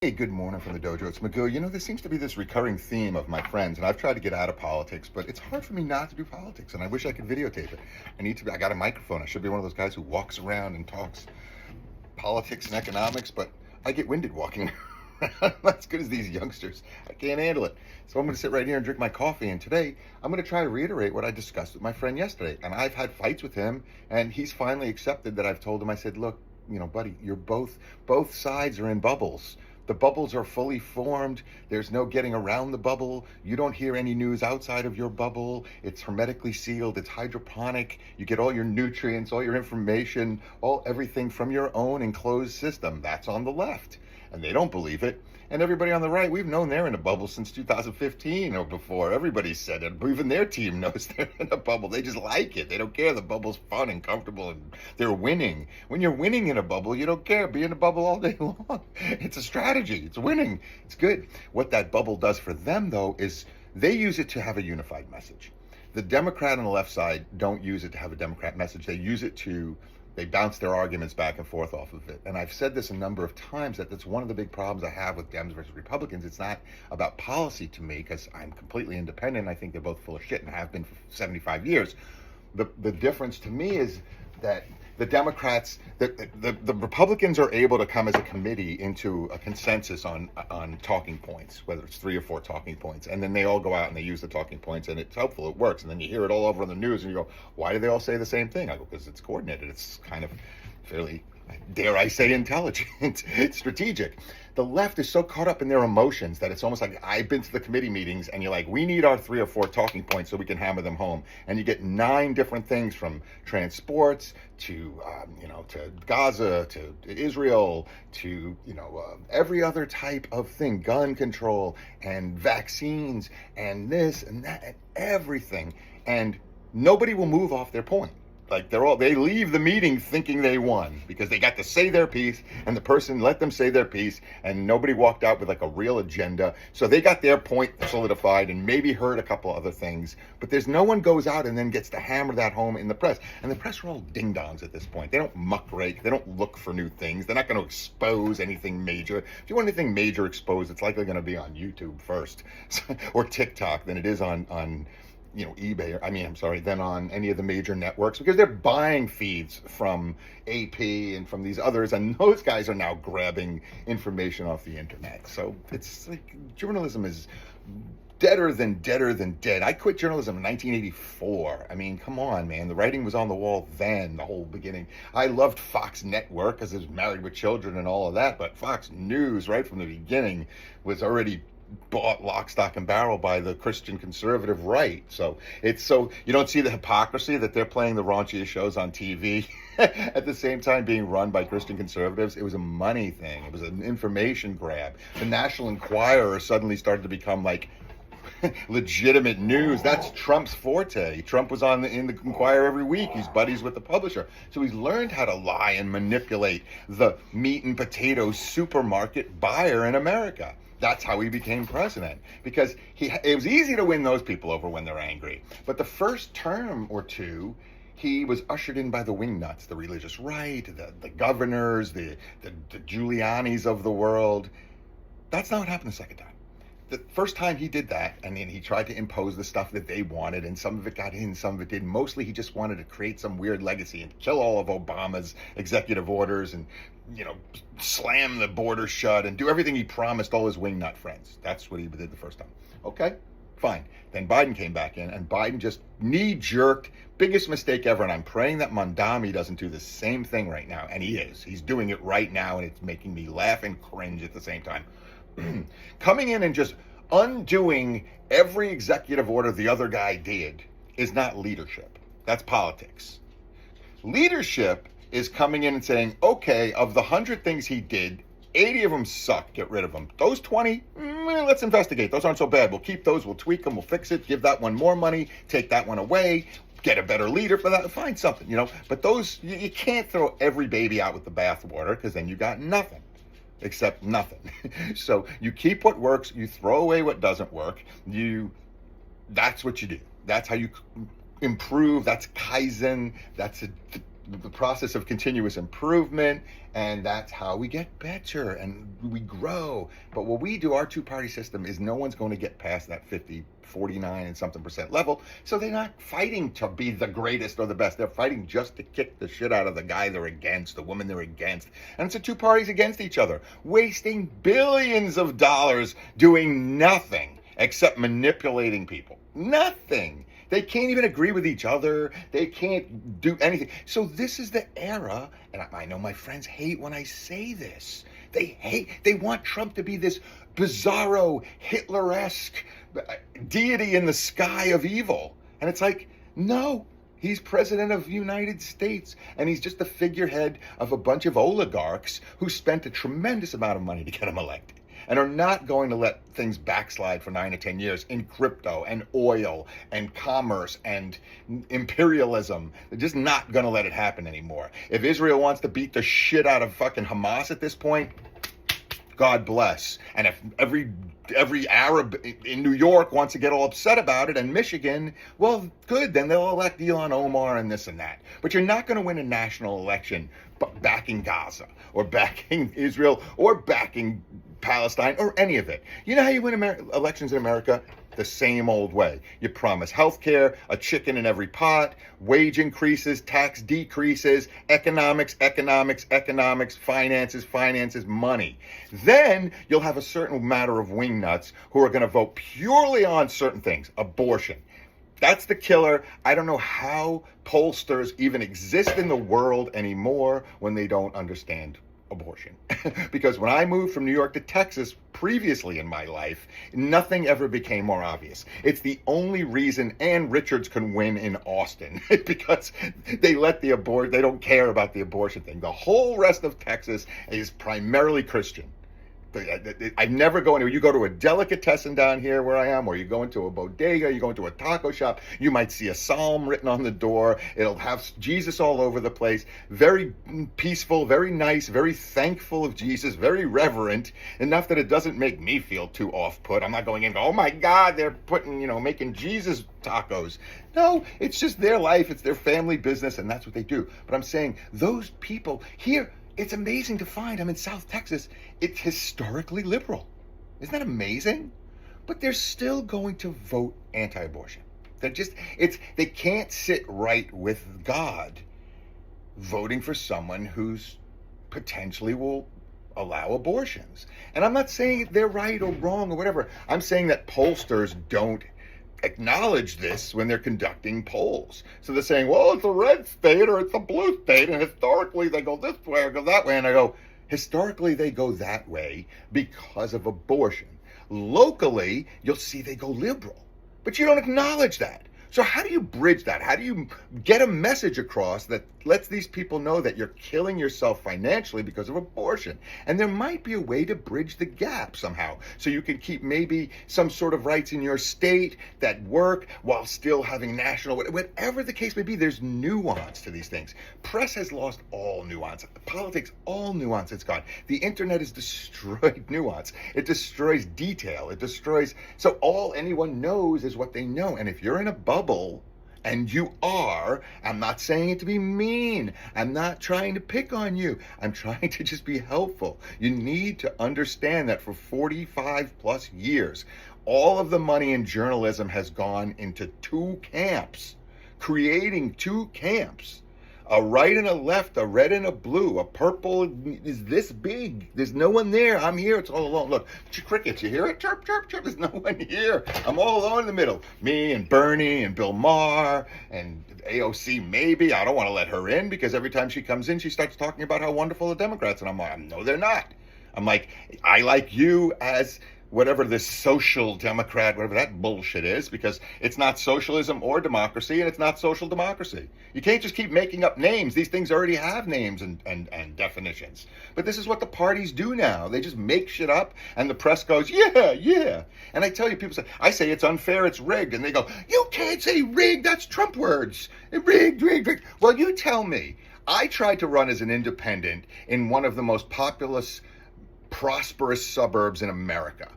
Hey, good morning from the dojo. It's Magoo. There seems to be this recurring theme of my friends, and I've tried to get out of politics, but it's hard for me not to do politics, and I wish I could videotape it. I got a microphone. I should be one of those guys who walks around and talks politics and economics, but I get winded walking around. I'm not as good as these youngsters. I can't handle it. So I'm going to sit right here and drink my coffee, and today I'm going to try to reiterate what I discussed with my friend yesterday. And I've had fights with him, and he's finally accepted that I've told him, I said, look, buddy, you're both sides are in bubbles. The bubbles are fully formed. There's no getting around the bubble. You don't hear any news outside of your bubble. It's hermetically sealed. It's hydroponic. You get all your nutrients, all your information, everything from your own enclosed system. That's on the left. And they don't believe it. And everybody on the right, we've known they're in a bubble since 2015 or before. Everybody said it. Even their team knows they're in a bubble. They just like it. They don't care. The bubble's fun and comfortable and they're winning. When you're winning in a bubble, you don't care. Be in a bubble all day long. It's a strategy. It's winning. It's good. What that bubble does for them, though, is they use it to have a unified message. The Democrat on the left side don't use it to have a Democrat message. They bounce their arguments back and forth off of it. And I've said this a number of times that that's one of the big problems I have with Dems versus Republicans. It's not about policy to me because I'm completely independent. I think they're both full of shit and have been for 75 years. The difference to me is that the Democrats, the Republicans are able to come as a committee into a consensus on talking points, whether it's 3 or 4 talking points, and then they all go out and they use the talking points, and it's helpful, it works, and then you hear it all over on the news, and you go, why do they all say the same thing? I go, because it's coordinated, it's kind of fairly, dare I say, intelligent, it's strategic. The left is so caught up in their emotions that it's almost like I've been to the committee meetings and you're like, we need our 3 or 4 talking points so we can hammer them home. And you get 9 different things from transports to Gaza, to Israel, to, every other type of thing, gun control and vaccines and this and that and everything. And nobody will move off their point. Like they leave the meeting thinking they won because they got to say their piece and the person let them say their piece and nobody walked out with like a real agenda. So they got their point solidified and maybe heard a couple other things, but there's no one goes out and then gets to hammer that home in the press. And the press are all ding-dongs at this point. They don't muckrake. They don't look for new things. They're not going to expose anything major. If you want anything major exposed, it's likely going to be on YouTube first or TikTok than it is on eBay, than on any of the major networks because they're buying feeds from AP and from these others, and those guys are now grabbing information off the internet. So it's like journalism is deader than dead. I quit journalism in 1984. I mean, come on, man. The writing was on the wall then, the whole beginning. I loved Fox Network because it was Married with Children and all of that, but Fox News, right from the beginning, was already bought lock, stock, and barrel by the Christian conservative right. So you don't see the hypocrisy that they're playing the raunchiest shows on TV at the same time being run by Christian conservatives. It was a money thing. It was an information grab. The National Enquirer suddenly started to become like legitimate news. That's Trump's forte. Trump was in the Enquirer every week. He's buddies with the publisher. So he's learned how to lie and manipulate the meat and potatoes supermarket buyer in America. That's how he became president, because it was easy to win those people over when they're angry. But the first term or two, he was ushered in by the wingnuts, the religious right, the governors, the Giulianis of the world. That's not what happened the second time. The first time he did that, and then he tried to impose the stuff that they wanted, and some of it got in, some of it didn't. Mostly he just wanted to create some weird legacy and kill all of Obama's executive orders and, slam the border shut and do everything he promised all his wingnut friends. That's what he did the first time. Okay, fine. Then Biden came back in, and Biden just knee-jerked, biggest mistake ever, and I'm praying that Mondami doesn't do the same thing right now, and he is. He's doing it right now, and it's making me laugh and cringe at the same time. Coming in and just undoing every executive order the other guy did is not leadership. That's politics. Leadership is coming in and saying, okay, of the 100 things he did, 80 of them suck. Get rid of them. Those 20, let's investigate. Those aren't so bad. We'll keep those. We'll tweak them. We'll fix it. Give that one more money. Take that one away. Get a better leader for that. Find something, But those, you can't throw every baby out with the bathwater because then you got nothing. Except nothing. So you keep what works, you throw away what doesn't work. That's what you do. That's how you improve. That's Kaizen. That's the process of continuous improvement, and that's how we get better and we grow. But what we do, our two-party system, is no one's going to get past that 50, 49 and something percent level. So they're not fighting to be the greatest or the best. They're fighting just to kick the shit out of the guy they're against, the woman they're against. And it's the two parties against each other, wasting billions of dollars doing nothing except manipulating people. Nothing. They can't even agree with each other. They can't do anything. So this is the era, and I know my friends hate when I say this. They want Trump to be this bizarro, Hitler-esque deity in the sky of evil. And it's like, no, he's president of the United States, and he's just the figurehead of a bunch of oligarchs who spent a tremendous amount of money to get him elected, and are not going to let things backslide for 9 or 10 years in crypto and oil and commerce and imperialism. They're just not going to let it happen anymore. If Israel wants to beat the shit out of fucking Hamas at this point, God bless. And if every Arab in New York wants to get all upset about it, and Michigan, well, good, then they'll elect Ilhan Omar and this and that. But you're not going to win a national election backing Gaza or backing Israel or backing Palestine or any of it. You know how you win elections in America? The same old way. You promise health care, a chicken in every pot, wage increases, tax decreases, economics, finances, money. Then you'll have a certain matter of wingnuts who are going to vote purely on certain things. Abortion. That's the killer. I don't know how pollsters even exist in the world anymore when they don't understand abortion. Because when I moved from New York to Texas previously in my life, nothing ever became more obvious. It's the only reason Ann Richards can win in Austin, because they don't care about the abortion thing. The whole rest of Texas is primarily Christian. I never go anywhere. You go to a delicatessen down here where I am, or you go into a bodega, you go into a taco shop, you might see a psalm written on the door. It'll have Jesus all over the place. Very peaceful, very nice, very thankful of Jesus, very reverent, enough that it doesn't make me feel too off-put. I'm not going in, oh my God, they're making Jesus tacos. No, it's just their life. It's their family business, and that's what they do. But I'm saying those people here, it's amazing to find, I'm in South Texas, it's historically liberal. Isn't that amazing? But they're still going to vote anti-abortion. They can't sit right with God voting for someone who's potentially will allow abortions. And I'm not saying they're right or wrong or whatever. I'm saying that pollsters don't acknowledge this when they're conducting polls. So they're saying, well, it's a red state or it's a blue state, and historically they go this way or go that way. And I go, historically they go that way because of abortion. Locally, you'll see they go liberal, but you don't acknowledge that. So how do you bridge that? How do you get a message across that lets these people know that you're killing yourself financially because of abortion? And there might be a way to bridge the gap somehow, so you can keep maybe some sort of rights in your state that work while still having national, whatever the case may be. There's nuance to these things. Press has lost all nuance. Politics, all nuance it's gone. The internet has destroyed nuance. It destroys detail. It destroys, so all anyone knows is what they know. And if you're in a bubble, and you are, I'm not saying it to be mean. I'm not trying to pick on you. I'm trying to just be helpful. You need to understand that for 45 plus years, all of the money in journalism has gone into two camps, creating two camps. A right and a left, a red and a blue, a purple is this big. There's no one there. I'm here. It's all alone. Look, crickets, you hear it? Chirp, chirp, chirp. There's no one here. I'm all alone in the middle. Me and Bernie and Bill Maher and AOC maybe. I don't want to let her in because every time she comes in, she starts talking about how wonderful the Democrats. And I'm like, no, they're not. I'm like, I like you as whatever this social democrat, whatever that bullshit is, because it's not socialism or democracy, and it's not social democracy. You can't just keep making up names. These things already have names and definitions. But this is what the parties do now. They just make shit up, and the press goes, yeah, yeah. And I tell you, I say it's unfair, it's rigged, and they go, you can't say rigged, that's Trump words. Rigged, rigged, rigged. Well, you tell me. I tried to run as an independent in one of the most populous, prosperous suburbs in America.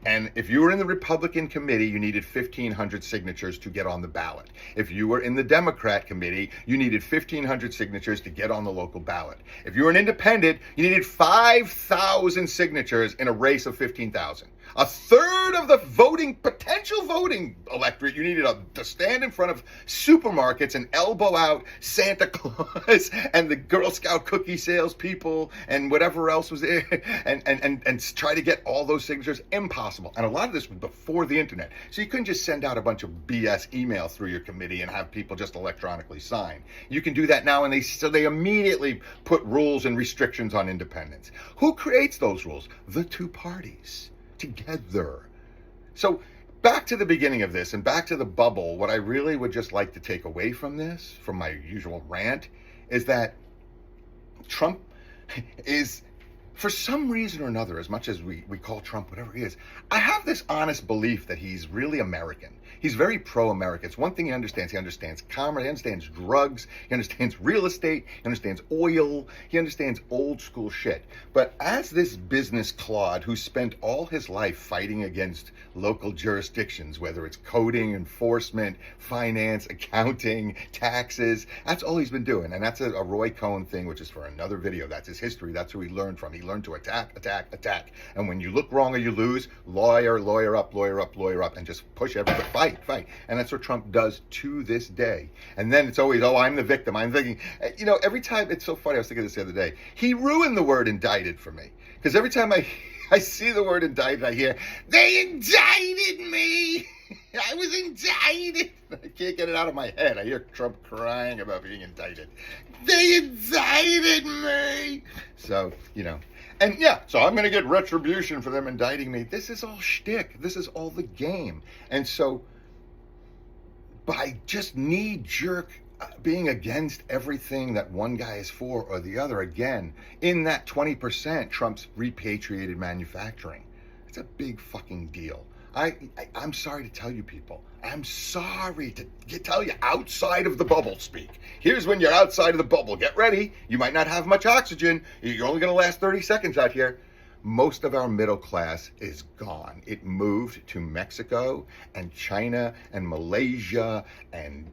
And if you were in the Republican committee, you needed 1,500 signatures to get on the ballot. If you were in the Democrat committee, you needed 1,500 signatures to get on the local ballot. If you were an independent, you needed 5,000 signatures in a race of 15,000. A third of the potential voting electorate, you needed to stand in front of supermarkets and elbow out Santa Claus and the Girl Scout cookie salespeople and whatever else was there and try to get all those signatures. Impossible. And a lot of this was before the internet. So you couldn't just send out a bunch of BS email through your committee and have people just electronically sign. You can do that now, and they immediately put rules and restrictions on independence. Who creates those rules? The two parties together. So back to the beginning of this and back to the bubble, what I really would just like to take away from this, from my usual rant, is that Trump is, for some reason or another, as much as we call Trump whatever he is, I have this honest belief that he's really American. He's very pro-American. It's one thing he understands. He understands commerce. He understands drugs. He understands real estate. He understands oil. He understands old school shit. But as this business clod who spent all his life fighting against local jurisdictions, whether it's coding, enforcement, finance, accounting, taxes, that's all he's been doing. And that's a Roy Cohn thing, which is for another video. That's his history. That's who he learned from. He learned to attack, attack, attack. And when you look wrong or you lose, lawyer up, and just push everybody. Fight. And that's what Trump does to this day. And then it's always, oh, I'm the victim. I'm thinking, every time, it's so funny. I was thinking this the other day. He ruined the word indicted for me. Because every time I see the word indicted, I hear, they indicted me. I was indicted. I can't get it out of my head. I hear Trump crying about being indicted. They indicted me. So, and yeah, so I'm going to get retribution for them indicting me. This is all shtick. This is all the game. And so by just knee-jerk being against everything that one guy is for or the other, again, in that 20%, Trump's repatriated manufacturing. It's a big fucking deal. I'm sorry to tell you people. I'm sorry to tell you outside of the bubble speak. Here's when you're outside of the bubble. Get ready. You might not have much oxygen. You're only going to last 30 seconds out here. Most of our middle class is gone. It moved to Mexico and China and Malaysia and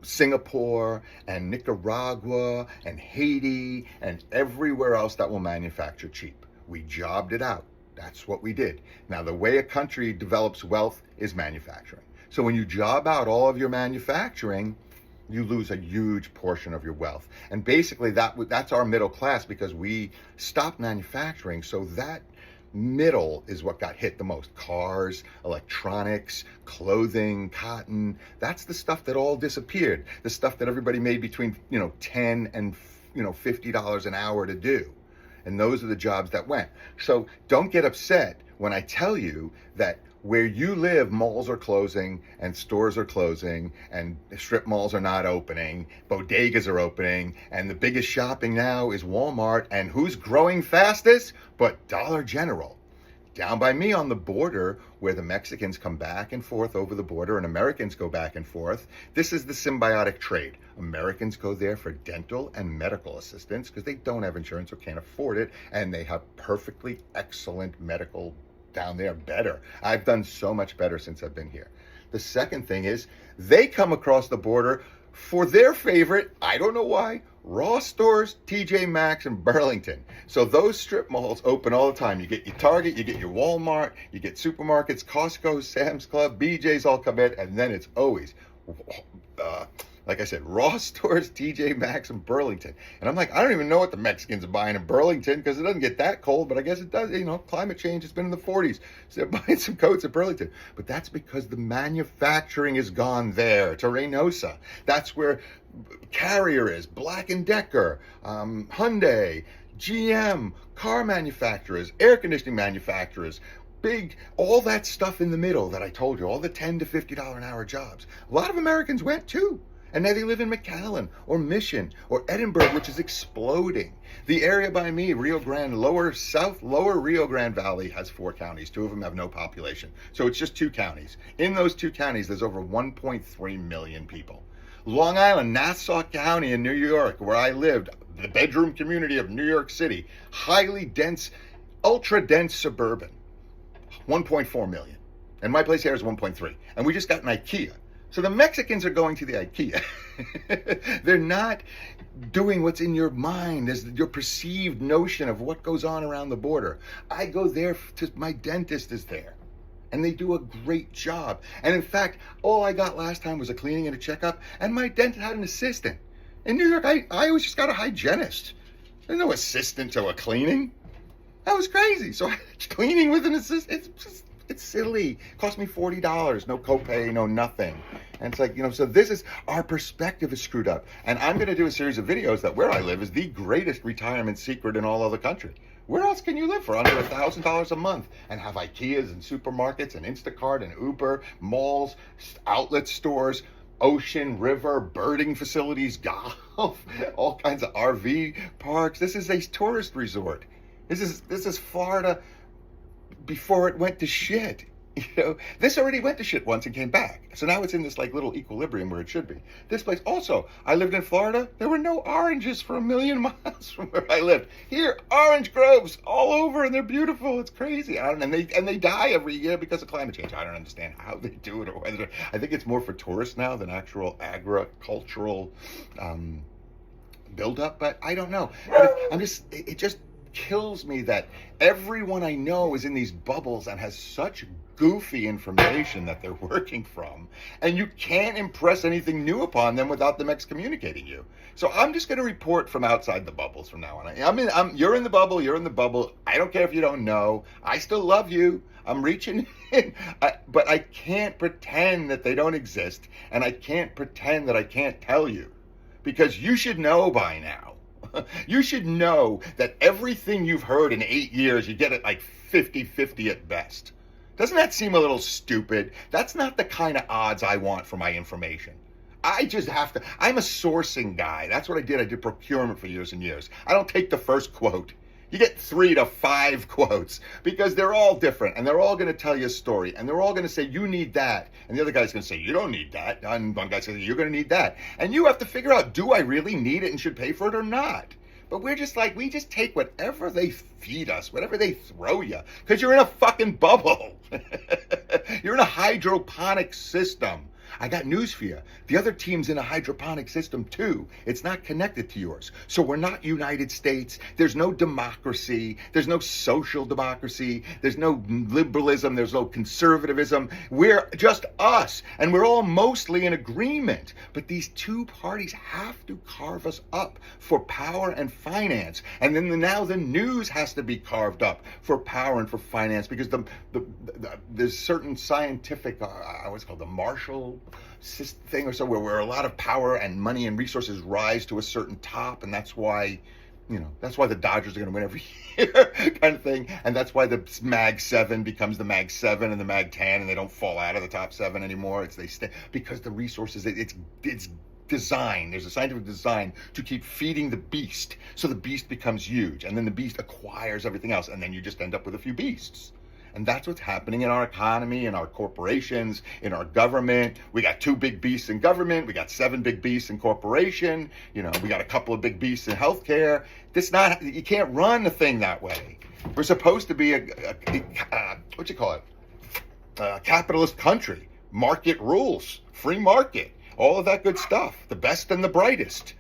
Singapore and Nicaragua and Haiti and everywhere else that will manufacture cheap. We jobbed it out. That's what we did. Now, the way a country develops wealth is manufacturing. So when you job out all of your manufacturing, you lose a huge portion of your wealth. And basically that's our middle class, because we stopped manufacturing. So that middle is what got hit the most. Cars, electronics, clothing, cotton. That's the stuff that all disappeared. The stuff that everybody made between, $10 and, $50 an hour to do. And those are the jobs that went. So don't get upset when I tell you that where you live, malls are closing and stores are closing and strip malls are not opening, bodegas are opening, and the biggest shopping now is Walmart. And who's growing fastest but Dollar General? Down by me on the border, where the Mexicans come back and forth over the border and Americans go back and forth, this is the symbiotic trade. Americans go there for dental and medical assistance because they don't have insurance or can't afford it, and they have perfectly excellent medical down there, better. I've done so much better since I've been here. The second thing is they come across the border for their favorite, I don't know why, Ross stores, TJ Maxx, and Burlington. So those strip malls open all the time. You get your Target, you get your Walmart, you get supermarkets, Costco, Sam's Club, BJ's all come in, and then it's always, like I said, Ross stores, TJ Maxx, and Burlington. And I'm like, I don't even know what the Mexicans are buying in Burlington because it doesn't get that cold, but I guess it does. Climate change has been in the 40s. So they're buying some coats at Burlington. But that's because the manufacturing is gone there to Reynosa. That's where Carrier is, Black & Decker, Hyundai, GM, car manufacturers, air conditioning manufacturers, all that stuff in the middle that I told you, all the $10 to $50 an hour jobs. A lot of Americans went too. And now they live in McAllen or Mission or Edinburgh, which is exploding. The area by me, Rio Grande, lower Rio Grande Valley has 4 counties. 2 of them have no population. So it's just 2 counties. In those 2 counties, there's over 1.3 million people. Long Island, Nassau County in New York, where I lived, the bedroom community of New York City, highly dense, ultra dense suburban. 1.4 million. And my place here is 1.3. And we just got an IKEA. So the Mexicans are going to the IKEA. They're not doing what's in your mind, as your perceived notion of what goes on around the border. I go there my dentist is there. And they do a great job. And in fact, all I got last time was a cleaning and a checkup, and my dentist had an assistant. In New York, I always just got a hygienist. There's no assistant to a cleaning. That was crazy. So cleaning with an assistant, it's silly. It cost me $40, no copay, no nothing. And it's like, so this is, our perspective is screwed up. And I'm going to do a series of videos that where I live is the greatest retirement secret in all of the country. Where else can you live for under $1,000 a month and have IKEAs and supermarkets and Instacart and Uber, malls, outlet stores, ocean, river, birding facilities, golf, all kinds of RV parks? This is a tourist resort. This is Florida before it went to shit. This already went to shit once and came back. So now it's in this little equilibrium where it should be. This place also, I lived in Florida. There were no oranges for 1,000,000 miles from where I lived. Here, orange groves all over, and they're beautiful. It's crazy. And they die every year because of climate change. I don't understand how they do it, or whether I think it's more for tourists now than actual agricultural buildup. But I don't know. But it just kills me that everyone I know is in these bubbles and has such goofy information that they're working from, and you can't impress anything new upon them without them excommunicating you. So I'm just going to report from outside the bubbles from now on. You're in the bubble. You're in the bubble. I don't care if you don't know. I still love you. I'm reaching in, but I can't pretend that they don't exist, and I can't pretend that I can't tell you, because you should know by now. You should know that everything you've heard in 8 years, you get it 50-50 at best. Doesn't that seem a little stupid? That's not the kind of odds I want for my information. I just have to, I'm a sourcing guy. That's what I did. I did procurement for years and years. I don't take the first quote. You get 3 to 5 quotes because they're all different and they're all going to tell you a story and they're all going to say, you need that. And the other guy's going to say, you don't need that. And one guy says, you're going to need that. And you have to figure out, do I really need it and should pay for it or not? But we're just we just take whatever they feed us, whatever they throw you, because you're in a fucking bubble. You're in a hydroponic system. I got news for you. The other team's in a hydroponic system too. It's not connected to yours. So we're not United States. There's no democracy. There's no social democracy. There's no liberalism. There's no conservatism. We're just us. And we're all mostly in agreement. But these two parties have to carve us up for power and finance. And then now the news has to be carved up for power and for finance, because there's certain scientific, what's it called, the Marshall thing or so, where a lot of power and money and resources rise to a certain top, and that's why the Dodgers are going to win every year, kind of thing. And that's why the Mag 7 becomes the Mag 7 and the Mag 10, and they don't fall out of the top 7 anymore. They stay because the resources. It's design. There's a scientific design to keep feeding the beast, so the beast becomes huge, and then the beast acquires everything else, and then you just end up with a few beasts. And that's what's happening in our economy, in our corporations, in our government. We got 2 big beasts in government. We got 7 big beasts in corporation. We got a couple of big beasts in healthcare. You can't run the thing that way. We're supposed to be a capitalist country. Market rules, free market, all of that good stuff. The best and the brightest.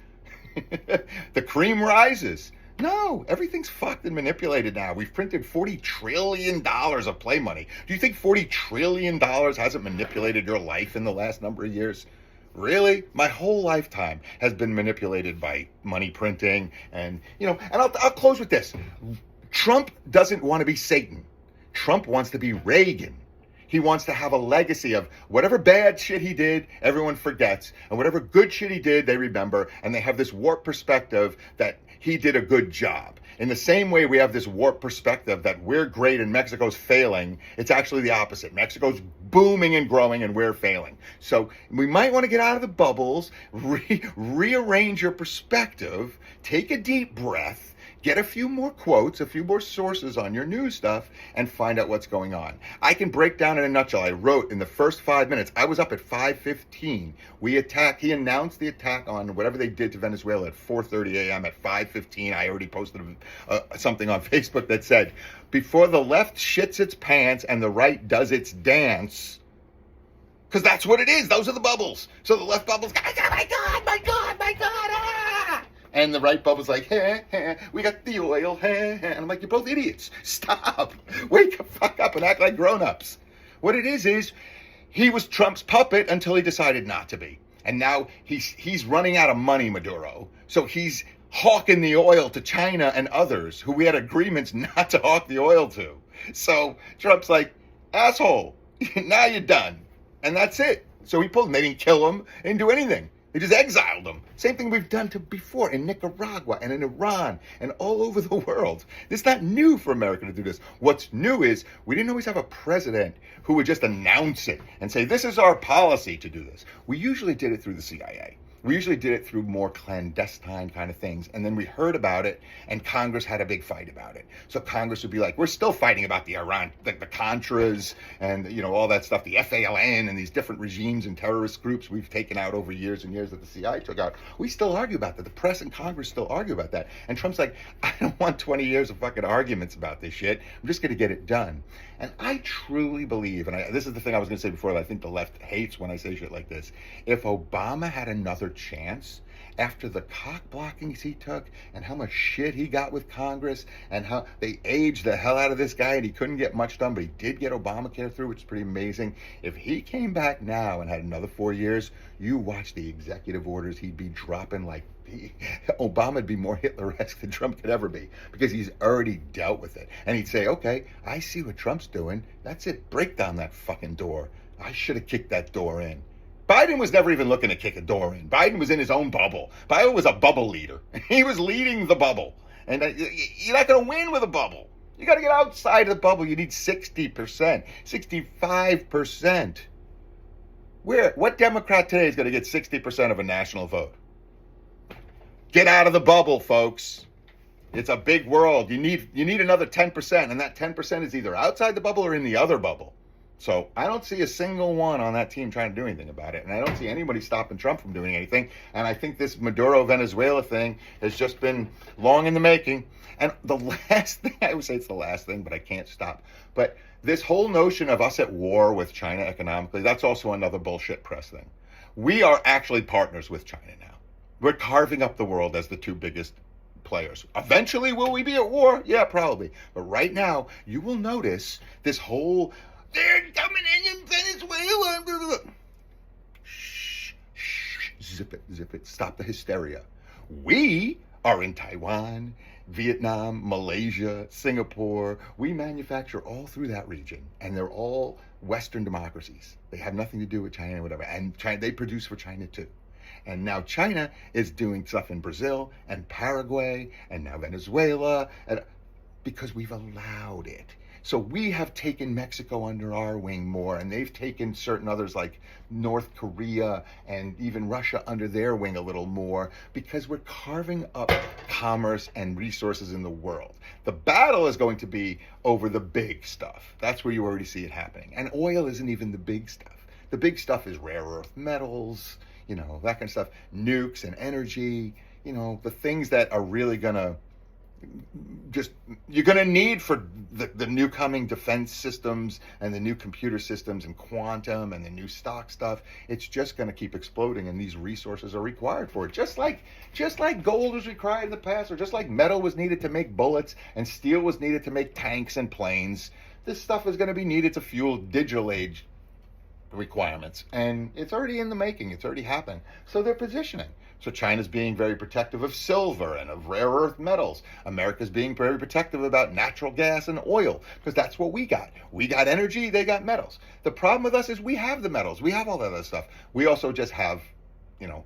The cream rises. No, everything's fucked and manipulated now. We've printed $40 trillion of play money. Do you think $40 trillion hasn't manipulated your life in the last number of years? Really? My whole lifetime has been manipulated by money printing. And I'll close with this. Trump doesn't want to be Satan. Trump wants to be Reagan. He wants to have a legacy of whatever bad shit he did, everyone forgets. And whatever good shit he did, they remember. And they have this warped perspective that he did a good job. In the same way we have this warped perspective that we're great and Mexico's failing, it's actually the opposite. Mexico's booming and growing and we're failing. So we might want to get out of the bubbles, rearrange your perspective, take a deep breath, Get a few more quotes, a few more sources on your news stuff, and find out what's going on. I can break down in a nutshell. I wrote in the first 5 minutes. I was up at 5:15. He announced the attack on whatever they did to Venezuela at 4:30 a.m. At 5:15, I already posted something on Facebook that said, before the left shits its pants and the right does its dance, because that's what it is. Those are the bubbles. So the left bubble's, oh my God, my God, my God, ah! And the right bubble's like, we got the oil, And I'm like, you're both idiots. Stop. Wake the fuck up and act like grown-ups. What it is he was Trump's puppet until he decided not to be. And now he's running out of money, Maduro. So he's hawking the oil to China and others who we had agreements not to hawk the oil to. So Trump's like, asshole, now you're done. And that's it. So he pulled him. They didn't kill him. They didn't do anything. They just exiled him. Same thing we've done to before in Nicaragua and in Iran and all over the world. It's not new for America to do this. What's new is we didn't always have a president who would just announce it and say, this is our policy to do this. We usually did it through the CIA. We usually did it through more clandestine kind of things. And then we heard about it, and Congress had a big fight about it. So Congress would be like, we're still fighting about the Iran, the Contras, and all that stuff, the FALN, and these different regimes and terrorist groups we've taken out over years and years that the CIA took out. We still argue about that. The press and Congress still argue about that. And Trump's like, I don't want 20 years of fucking arguments about this shit. I'm just going to get it done. And I truly believe, and this is the thing I was going to say before that I think the left hates when I say shit like this. If Obama had another chance after the cock blockings he took and how much shit he got with Congress and how they aged the hell out of this guy and he couldn't get much done, but he did get Obamacare through, which is pretty amazing. If he came back now and had another 4 years, you watch the executive orders he'd be dropping like Obama'd be more Hitler-esque than Trump could ever be because he's already dealt with it. And he'd say, okay, I see what Trump's doing. That's it. Break down that fucking door. I should have kicked that door in. Biden was never even looking to kick a door in. Biden was in his own bubble. Biden was a bubble leader. He was leading the bubble. And you're not going to win with a bubble. You got to get outside of the bubble. You need 60%, 65%. What Democrat today is going to get 60% of a national vote? Get out of the bubble, folks. It's a big world. You need another 10%, and that 10% is either outside the bubble or in the other bubble. So I don't see a single one on that team trying to do anything about it, and I don't see anybody stopping Trump from doing anything. And I think this Maduro Venezuela thing has just been long in the making. And the last thing, I would say it's the last thing, but I can't stop. But this whole notion of us at war with China economically, that's also another bullshit press thing. We are actually partners with China now. We're carving up the world as the two biggest players. Eventually, will we be at war? Yeah, probably. But right now, you will notice this whole, they're coming in Venezuela. Shh, shh, zip it. Stop the hysteria. We are in Taiwan, Vietnam, Malaysia, Singapore. We manufacture all through that region, and they're all Western democracies. They have nothing to do with China or whatever. And China, they produce for China too. And now China is doing stuff in Brazil and Paraguay and now Venezuela because we've allowed it. So we have taken Mexico under our wing more, and they've taken certain others like North Korea and even Russia under their wing a little more because we're carving up commerce and resources in the world. The battle is going to be over the big stuff. That's where you already see it happening. And oil isn't even the big stuff. The big stuff is rare earth metals, that kind of stuff, nukes and energy, the things that are really gonna you're gonna need for the new coming defense systems and the new computer systems and quantum and the new stock stuff. It's just gonna keep exploding, and these resources are required for it. Just like gold was required in the past, or just like metal was needed to make bullets and steel was needed to make tanks and planes. This stuff is gonna be needed to fuel digital age requirements, and it's already in the making. It's already happening. So they're positioning. So China's being very protective of silver and of rare earth metals. America's being very protective about natural gas and oil because that's what we got. We got energy, they got metals. The problem with us is we have the metals. We have all that other stuff. We also just have,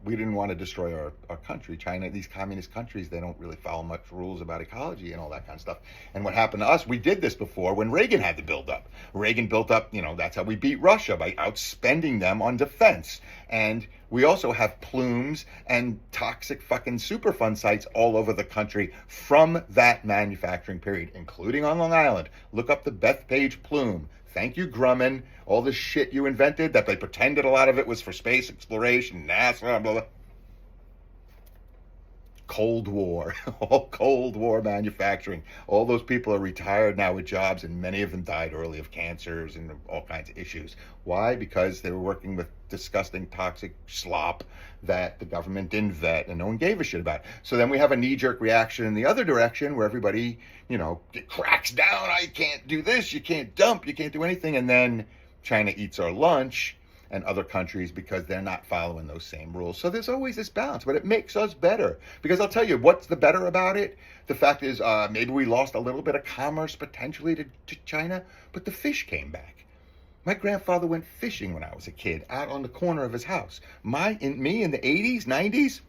we didn't want to destroy our country. China, these communist countries, they don't really follow much rules about ecology and all that kind of stuff. And what happened to us, we did this before when Reagan had the build up. Reagan built up, that's how we beat Russia, by outspending them on defense. And we also have plumes and toxic fucking Superfund sites all over the country from that manufacturing period, including on Long Island. Look up the Bethpage plume. Thank you, Grumman. All this shit you invented that they pretended a lot of it was for space exploration, NASA, blah, blah. Cold War, all Cold War manufacturing. All those people are retired now with jobs, and many of them died early of cancers and all kinds of issues. Why? Because they were working with disgusting, toxic slop that the government didn't vet and no one gave a shit about. So then we have a knee-jerk reaction in the other direction where everybody, cracks down. I can't do this. You can't dump. You can't do anything. And then China eats our lunch, and other countries, because they're not following those same rules. So there's always this balance, but it makes us better. Because I'll tell you, what's the better about it? The fact is, maybe we lost a little bit of commerce potentially to China, but the fish came back. My grandfather went fishing when I was a kid, out on the corner of his house. Me in the 80s, 90s,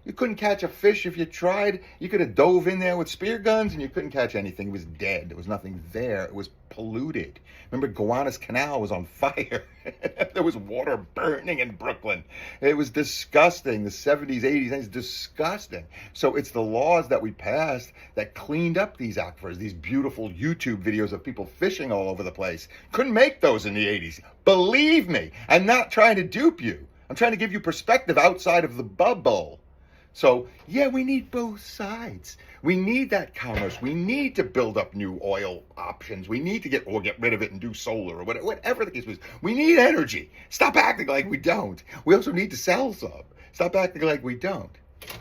you couldn't catch a fish if you tried. You could have dove in there with spear guns and you couldn't catch anything. It was dead. There was nothing there. It was polluted. Remember, Gowanus Canal was on fire. There was water burning in Brooklyn. It was disgusting. The 70s, 80s, 90s, disgusting. So it's the laws that we passed that cleaned up these aquifers, these beautiful YouTube videos of people fishing all over the place. Couldn't make those in the 80s. Believe me, I'm not trying to dupe you. I'm trying to give you perspective outside of the bubble. So, yeah, we need both sides. We need that commerce. We need to build up new oil options. We need to get rid of it and do solar or whatever the case is. We need energy. Stop acting like we don't. We also need to sell some. Stop acting like we don't.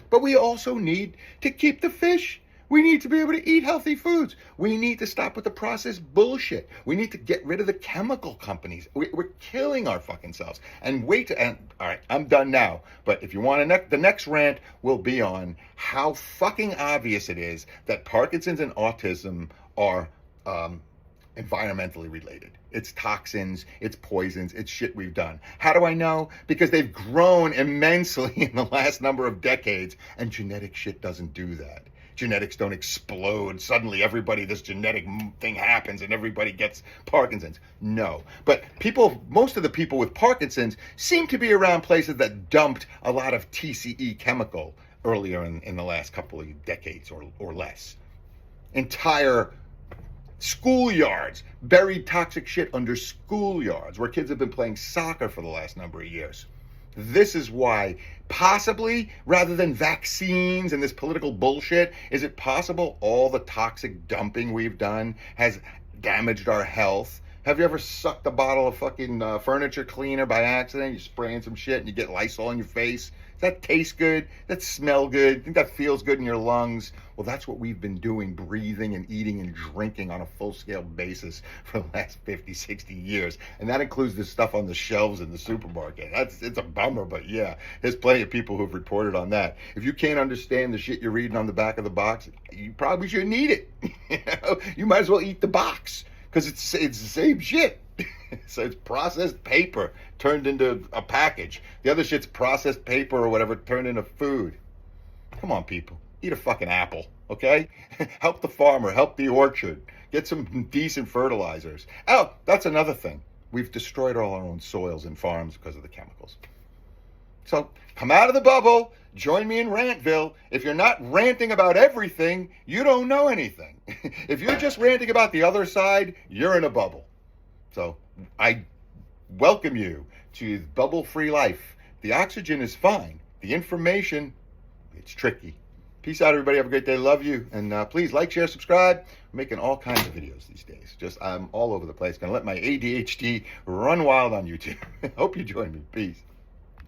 But we also need to keep the fish. We need to be able to eat healthy foods. We need to stop with the processed bullshit. We need to get rid of the chemical companies. We're killing our fucking selves. And all right, I'm done now. But if you want the next rant will be on how fucking obvious it is that Parkinson's and autism are environmentally related. It's toxins, it's poisons, it's shit we've done. How do I know? Because they've grown immensely in the last number of decades, and genetic shit doesn't do that. Genetics don't explode. Suddenly this genetic thing happens and everybody gets Parkinson's. No. But most of the people with Parkinson's seem to be around places that dumped a lot of TCE chemical earlier in the last couple of decades or less. Entire schoolyards, buried toxic shit under schoolyards where kids have been playing soccer for the last number of years. This is why, possibly, rather than vaccines and this political bullshit, is it possible all the toxic dumping we've done has damaged our health? Have you ever sucked a bottle of fucking furniture cleaner by accident? You spray in some shit and you get Lysol in your face? Does that taste good? Does that smell good? Think that feels good in your lungs? Well, that's what we've been doing, breathing and eating and drinking on a full-scale basis for the last 50, 60 years. And that includes the stuff on the shelves in the supermarket. It's a bummer, but yeah, there's plenty of people who've reported on that. If you can't understand the shit you're reading on the back of the box, you probably shouldn't eat it. You might as well eat the box, because it's the same shit. So it's processed paper turned into a package. The other shit's processed paper or whatever turned into food. Come on, people. Eat a fucking apple, okay? Help the farmer. Help the orchard. Get some decent fertilizers. Oh, that's another thing. We've destroyed all our own soils and farms because of the chemicals. So come out of the bubble. Join me in Rantville. If you're not ranting about everything, you don't know anything. If you're just ranting about the other side, you're in a bubble. So I welcome you to bubble-free life. The oxygen is fine. The information, it's tricky. Peace out, everybody. Have a great day. Love you. And please like, share, subscribe. I'm making all kinds of videos these days. I'm all over the place. Going to let my ADHD run wild on YouTube. Hope you join me. Peace.